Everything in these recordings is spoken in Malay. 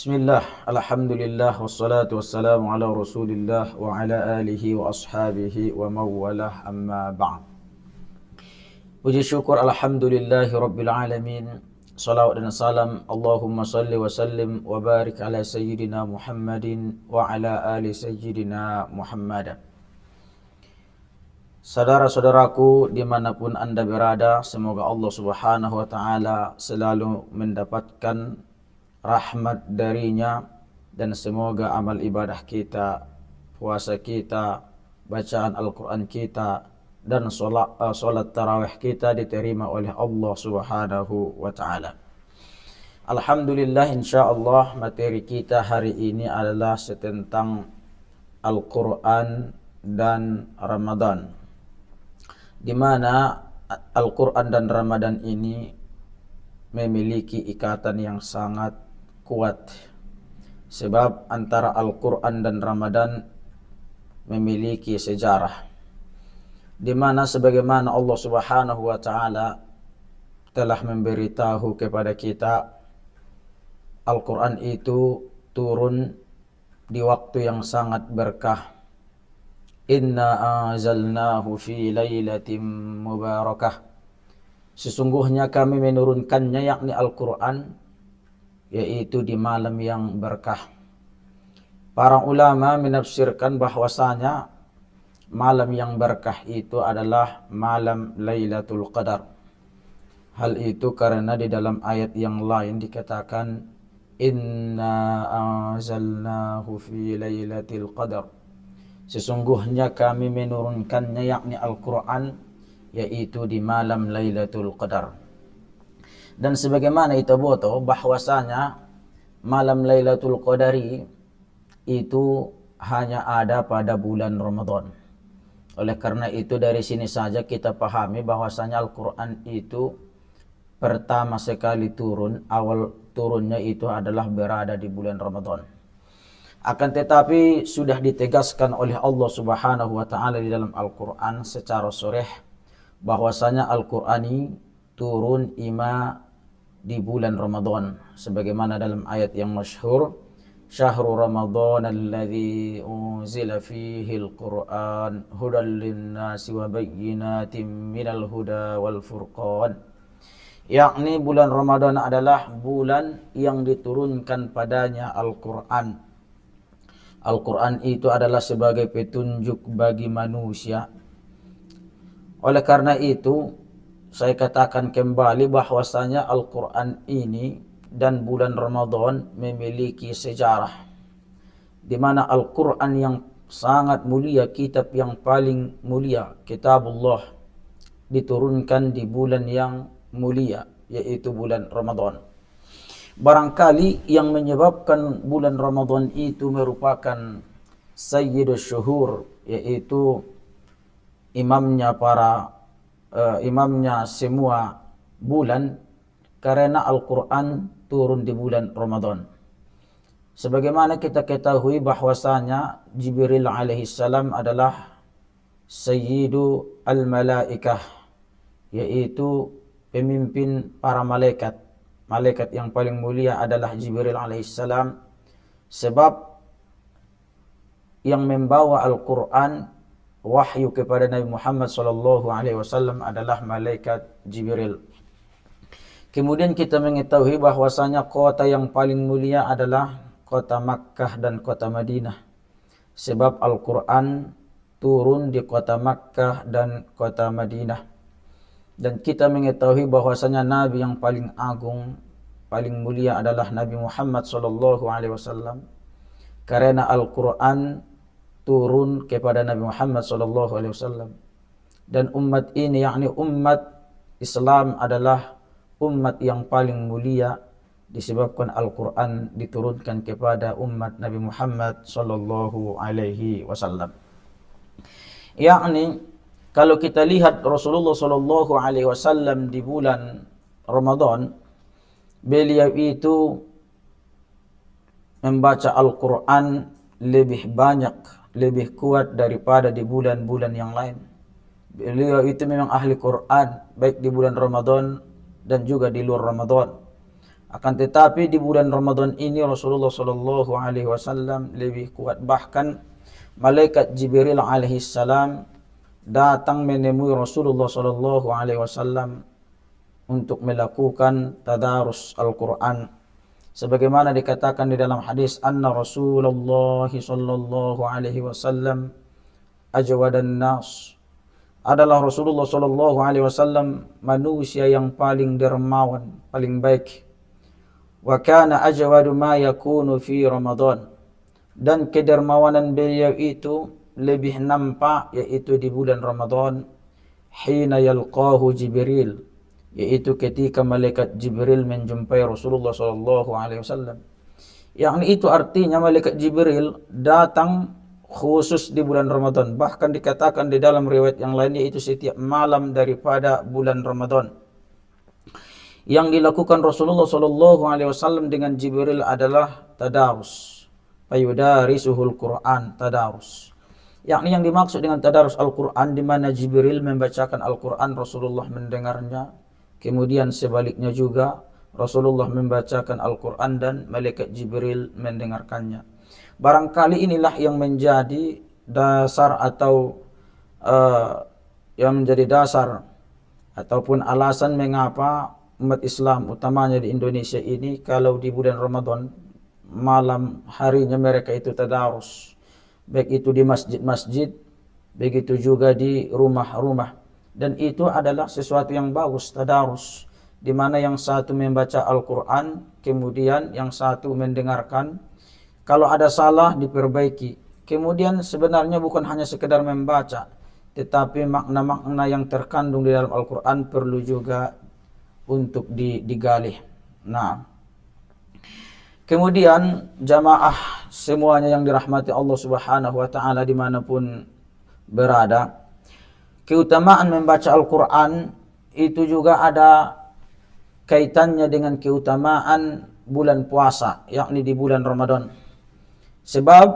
Bismillah, alhamdulillah, wassalatu wassalamu ala rasulillah wa ala alihi wa ashabihi wa mawalah amma ba'd. Puji syukur alhamdulillahi rabbil alamin. Salawat dan salam Allahumma salli wa sallim wa barik ala sayyidina Muhammadin wa ala ali sayyidina Muhammad. Saudara-saudaraku dimanapun anda berada, semoga Allah subhanahu wa ta'ala selalu mendapatkan rahmat darinya, dan semoga amal ibadah kita, puasa kita, bacaan Al-Quran kita, dan solat tarawih kita diterima oleh Allah subhanahu wa ta'ala. Alhamdulillah, insyaallah materi kita hari ini adalah tentang Al-Quran dan Ramadan, di mana Al-Quran dan Ramadan ini memiliki ikatan yang sangat kuat, sebab antara Al-Quran dan Ramadan memiliki sejarah, di mana sebagaimana Allah subhanahu wa ta'ala telah memberitahu kepada kita, Al-Quran itu turun di waktu yang sangat berkah. Inna anzalnahu fi lailatin mubarakah. Sesungguhnya kami menurunkannya, yakni Al-Quran, yaitu di malam yang berkah. Para ulama menafsirkan bahwasanya malam yang berkah itu adalah malam Lailatul Qadar. Hal itu karena di dalam ayat yang lain dikatakan inna anzalnahu fi lailatul qadar. Sesungguhnya kami menurunkannya, yakni Al-Quran, yaitu di malam Lailatul Qadar. Dan sebagaimana itu boto bahwasanya malam Lailatul Qadari itu hanya ada pada bulan Ramadan. Oleh karena itu dari sini saja kita pahami bahwasanya Al-Quran itu pertama sekali turun, awal turunnya itu adalah berada di bulan Ramadan. Akan tetapi sudah ditegaskan oleh Allah subhanahu wa ta'ala di dalam Al-Quran secara sharih bahwasanya Al-Qur'ani turun ima di bulan Ramadan, sebagaimana dalam ayat yang masyhur, syahrul Ramadan alladzi unzila fihi al-Qur'an hudan lin-nasi wa bayyinatin minal huda wal furqan. Yakni bulan Ramadan adalah bulan yang diturunkan padanya Al-Qur'an. Al-Qur'an itu adalah sebagai petunjuk bagi manusia. Oleh karena itu, saya katakan kembali bahwasanya Al-Quran ini dan bulan Ramadan memiliki sejarah, di mana Al-Quran yang sangat mulia, kitab yang paling mulia, Kitabullah, diturunkan di bulan yang mulia, yaitu bulan Ramadan. Barangkali yang menyebabkan bulan Ramadan itu merupakan Sayyidus Syuhur, yaitu imamnya semua bulan, karena Al-Quran turun di bulan Ramadan. Sebagaimana kita ketahui bahwasanya Jibril alaihissalam adalah Sayyidu al-Malaikah, yaitu pemimpin para malaikat. Malaikat yang paling mulia adalah Jibril alaihissalam, sebab yang membawa Al-Quran wahyu kepada Nabi Muhammad SAW adalah malaikat Jibril. Kemudian kita mengetahui bahwasanya kota yang paling mulia adalah kota Makkah dan kota Madinah, sebab Al-Quran turun di kota Makkah dan kota Madinah. Dan kita mengetahui bahwasanya Nabi yang paling agung, paling mulia adalah Nabi Muhammad SAW, karena Al-Quran turun kepada Nabi Muhammad SAW. Dan umat ini, yakni umat Islam, adalah umat yang paling mulia disebabkan Al-Quran diturunkan kepada umat Nabi Muhammad SAW. Yakni kalau kita lihat Rasulullah SAW di bulan Ramadan, beliau itu membaca Al-Quran lebih banyak, lebih kuat daripada di bulan-bulan yang lain. Beliau itu memang ahli Quran, baik di bulan Ramadan dan juga di luar Ramadan. Akan tetapi di bulan Ramadan ini Rasulullah sallallahu alaihi wasallam lebih kuat, bahkan malaikat Jibril alaihi salam datang menemui Rasulullah sallallahu alaihi wasallam untuk melakukan tadarus Al-Qur'an. Sebagaimana dikatakan di dalam hadis, anna Rasulullah sallallahu alaihi wasallam ajwadan nas. Adalah Rasulullah sallallahu alaihi wasallam manusia yang paling dermawan, paling baik. Wa kana ajwadu ma yakunu fi Ramadan. Dan kedermawanan beliau itu lebih nampak yaitu di bulan Ramadan, hina yalqahu Jibril, yaitu ketika malaikat Jibril menjumpai Rasulullah sallallahu alaihi wasallam. Yang itu artinya malaikat Jibril datang khusus di bulan Ramadan. Bahkan dikatakan di dalam riwayat yang lain yaitu setiap malam daripada bulan Ramadan. Yang dilakukan Rasulullah sallallahu alaihi wasallam dengan Jibril adalah tadarus. Fayudarisuhul Quran, tadarus. Yakni yang dimaksud dengan tadarus Al-Quran di mana Jibril membacakan Al-Quran, Rasulullah mendengarnya. Kemudian sebaliknya juga Rasulullah membacakan Al-Quran dan malaikat Jibril mendengarkannya. Barangkali inilah yang menjadi dasar atau yang menjadi dasar ataupun alasan mengapa umat Islam utamanya di Indonesia ini kalau di bulan Ramadan malam harinya mereka itu tadarus, baik itu di masjid-masjid, begitu juga di rumah-rumah. Dan itu adalah sesuatu yang bagus, tadarus, di mana yang satu membaca Al-Quran, kemudian yang satu mendengarkan. Kalau ada salah diperbaiki. Kemudian sebenarnya bukan hanya sekedar membaca, tetapi makna-makna yang terkandung di dalam Al-Quran perlu juga untuk digali. Nah, kemudian jamaah semuanya yang dirahmati Allah Subhanahu wa taala dimanapun berada, keutamaan membaca Al-Quran itu juga ada kaitannya dengan keutamaan bulan puasa, yakni di bulan Ramadan. Sebab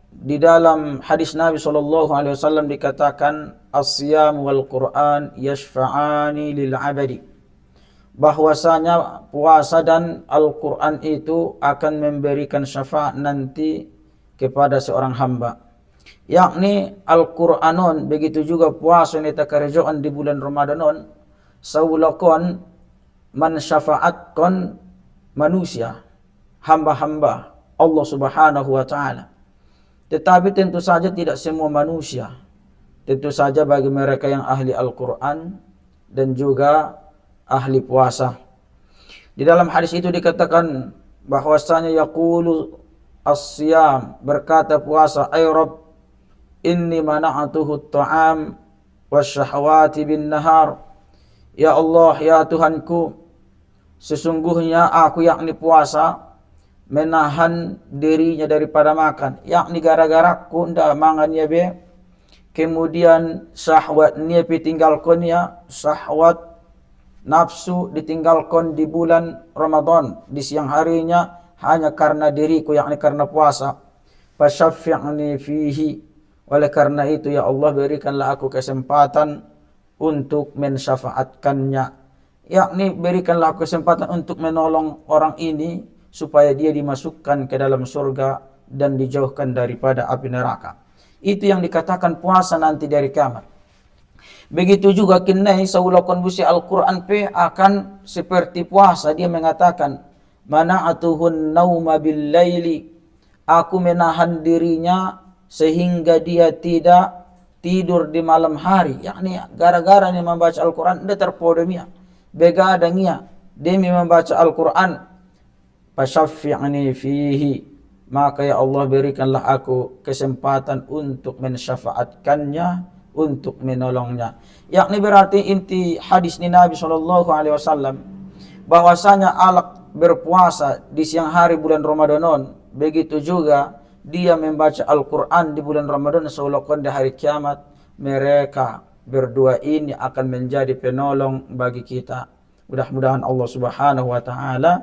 di dalam hadis Nabi SAW dikatakan as-siyam wal Quran yashfa'ani lil abadi, bahwasanya puasa dan Al-Quran itu akan memberikan syafaat nanti kepada seorang hamba. Yakni Al-Quranon, begitu juga puasa yang ditakarjoan di bulan Ramadanon, saulakon mensyafaatkan manusia, hamba-hamba Allah Subhanahu wa taala. Tetapi tentu saja tidak semua manusia. Tentu saja bagi mereka yang ahli Al-Quran dan juga ahli puasa. Di dalam hadis itu dikatakan bahwasanya yaqulu as-siyam, berkata puasa, ay Rabb inni mana'atuhu at-ta'am wasyahawati bin nahar. Ya Allah, ya Tuhanku, sesungguhnya aku yakni puasa menahan dirinya daripada makan, yakni gara-gara ku ndak mangan ya be, kemudian syahwat nia ditinggalkan ya, syahwat nafsu ditinggalkan di bulan Ramadan di siang harinya hanya karena diriku, yakni karena puasa. Fasyaffi'ni fihi, oleh karena itu ya Allah berikanlah aku kesempatan untuk mensyafaatkannya, yakni berikanlah aku kesempatan untuk menolong orang ini supaya dia dimasukkan ke dalam surga dan dijauhkan daripada api neraka. Itu yang dikatakan puasa nanti dari kiamat. Begitu juga kinai saulakon busi Al-Quran pe akan seperti puasa. Dia mengatakan mana'atuhun nauma bil laili, aku menahan dirinya sehingga dia tidak tidur di malam hari, yakni gara-gara dia membaca Al-Quran dia terpodemia begadangnya demi membaca Al-Quran. Fasyaffi'ni fihi, maka ya Allah berikanlah aku kesempatan untuk mensyafaatkannya, untuk menolongnya. Yakni berarti inti hadis ni Nabi SAW bahwasanya alak berpuasa di siang hari bulan Ramadanon, begitu juga dia membaca Al-Quran di bulan Ramadan, seolah-olah di hari kiamat mereka berdua ini akan menjadi penolong bagi kita. Mudah-mudahan Allah Subhanahu wa taala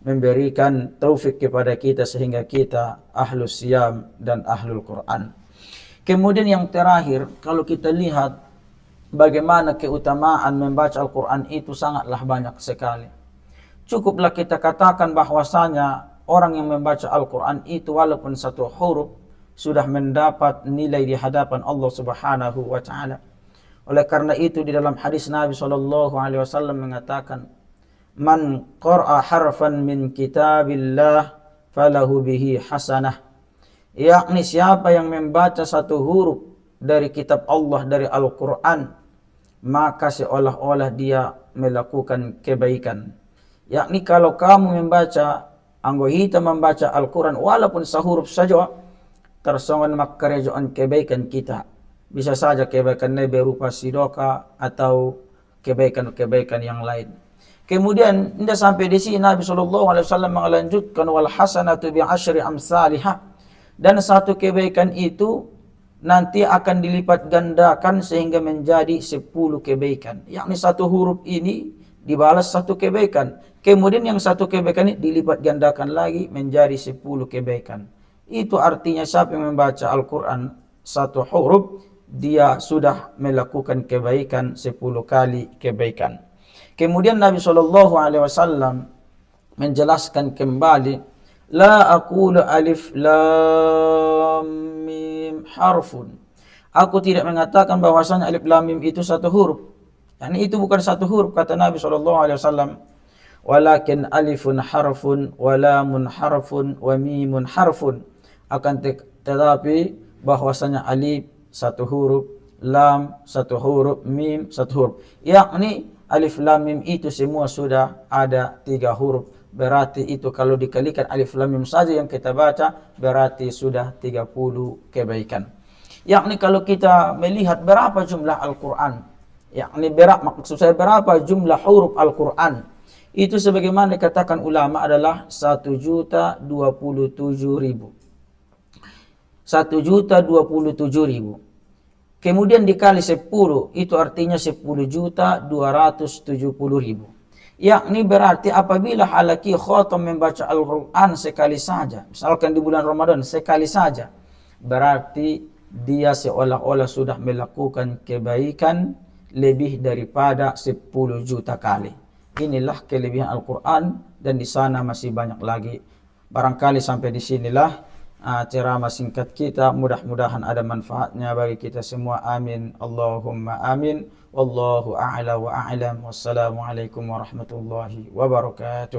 memberikan taufik kepada kita sehingga kita ahlus siyam dan ahlul Quran. Kemudian yang terakhir, kalau kita lihat bagaimana keutamaan membaca Al-Quran itu sangatlah banyak sekali. cukuplah kita katakan bahwasanya orang yang membaca Al-Quran itu walaupun satu huruf sudah mendapat nilai di hadapan Allah Subhanahu wa taala. Oleh karena itu di dalam hadis Nabi SAW mengatakan, "Man qara'a harfan min kitabillah falahu bihi hasanah." Yakni siapa yang membaca satu huruf dari kitab Allah, dari Al-Quran, maka seolah-olah dia melakukan kebaikan. Yakni kalau kamu membaca, anggota membaca Al-Quran walaupun sehuruf saja, tersongan mak kerajaan kebaikan kita. Bisa saja kebaikan berupa sidoka atau kebaikan-kebaikan yang lain. Kemudian tidak sampai di sini, Nabi SAW melanjutkan, wal hasanatu bi asyri amsalihah. Dan satu kebaikan itu nanti akan dilipat gandakan sehingga menjadi 10 kebaikan. Yakni satu huruf ini dibalas satu kebaikan. Kemudian yang satu kebaikan ini dilipat gandakan lagi menjadi 10 kebaikan. Itu artinya siapa yang membaca Al-Quran satu huruf, dia sudah melakukan kebaikan 10 kali kebaikan. Kemudian Nabi SAW menjelaskan kembali, la aqulu alif lam mim harfun. Aku tidak mengatakan bahwasanya alif lam mim itu satu huruf. Yani itu bukan satu huruf, kata Nabi SAW. Walakin alifun harfun, wa lamun harfun, wa mimun harfun. Akan tetapi bahwasanya alif satu huruf, lam satu huruf, mim satu huruf. Yakni alif lam mim itu semua sudah ada 3 huruf. Berarti itu kalau dikalikan alif lam mim saja yang kita baca, berarti sudah 30 kebaikan. Yakni kalau kita melihat berapa jumlah Al-Quran, yakni maksud saya berapa jumlah huruf Al-Quran, itu sebagaimana dikatakan ulama adalah 1.027.000. 1.027.000. Kemudian dikali 10, itu artinya 10.270.000. Yakni berarti apabila halaki khatam membaca Al-Quran sekali saja, misalkan di bulan Ramadan sekali saja, berarti dia seolah-olah sudah melakukan kebaikan lebih daripada 10 juta kali. Inilah kelebihan Al-Quran, dan di sana masih banyak lagi. Barangkali sampai di sinilah ceramah singkat kita. Mudah-mudahan ada manfaatnya bagi kita semua. Amin. Allahumma amin. Wallahu a'la wa a'lam. Wassalamualaikum warahmatullahi wabarakatuh.